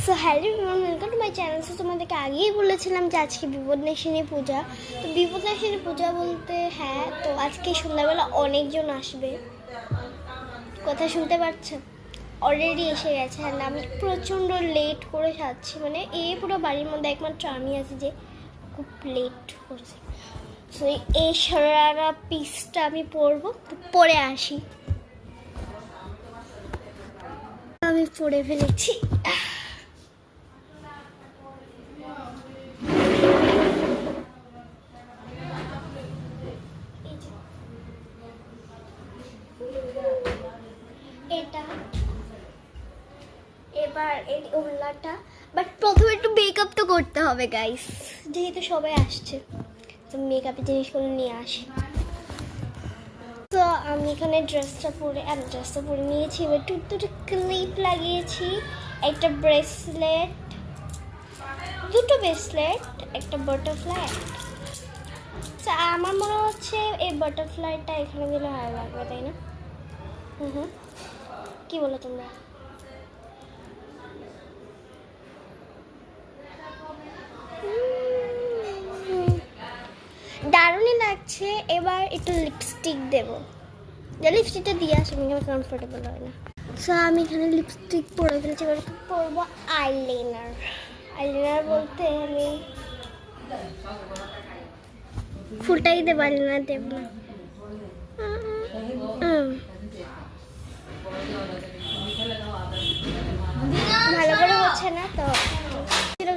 So hello everyone, welcome to my channel. So তোমাদেরকে আগেই বলেছিলাম যে আজকে বিপদনাশিনী পূজা। তো বিপদনাশিনী পূজা বলতে হ্যাঁ, তো আজকে সন্ধ্যাবেলা অনেকজন আসবে। কথা শুনতে পাচ্ছ? অলরেডি এসে গেছে। হ্যাঁ, আমি প্রচণ্ড লেট করে সাজছি, মানে এই পুরো বাড়ির মধ্যে একমাত্র আমি আছি যে খুব লেট করেছি। সো এই সারারা পিসটা আমি পরবো, তো পরে আসি। আমি পরে ফেলেছি। এটা এবার এই ওড়নাটা, বাট প্রথমে একটু মেকআপ তো করতে হবে গাইস, যেহেতু সবাই আসছে তো মেকআপের জিনিসগুলো নিয়ে আসি। তো আমি এখানে ড্রেসটা পরে নিয়েছি। এবার দুটো ক্লিপ লাগিয়েছি, একটা ব্রেসলেট, দুটো ব্রেসলেট, একটা বাটারফ্লাই। আমার মনে হচ্ছে এই বাটারফ্লাইটা এখানে দিলে ভালো লাগবে, তাই না? হুম, কি বলো তোমরা? দারুণই লাগছে। এবার একটু লিপস্টিক দেবো, যে লিপস্টিকটা দিয়ে আসি, আমি কমফোর্টেবল হয় না। সো আমি এখানে লিপস্টিক পরে ফেলেছি। এবার পরবো আইলাইনার। আইলাইনার বলতে আমি ফুটাইতে পারি না, দেব না। ভালো করে হচ্ছে না তো।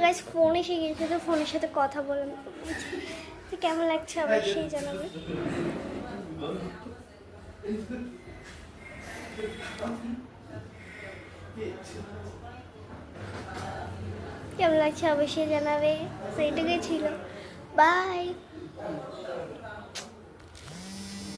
গাইস ফোন এসে গিয়েছে, তো ফোনের সাথে কথা বলেন। কেমন লাগছে অবশ্যই জানাবে। কেমন লাগছে অবশ্যই জানাবে। সেইটুকুই ছিল, বাই।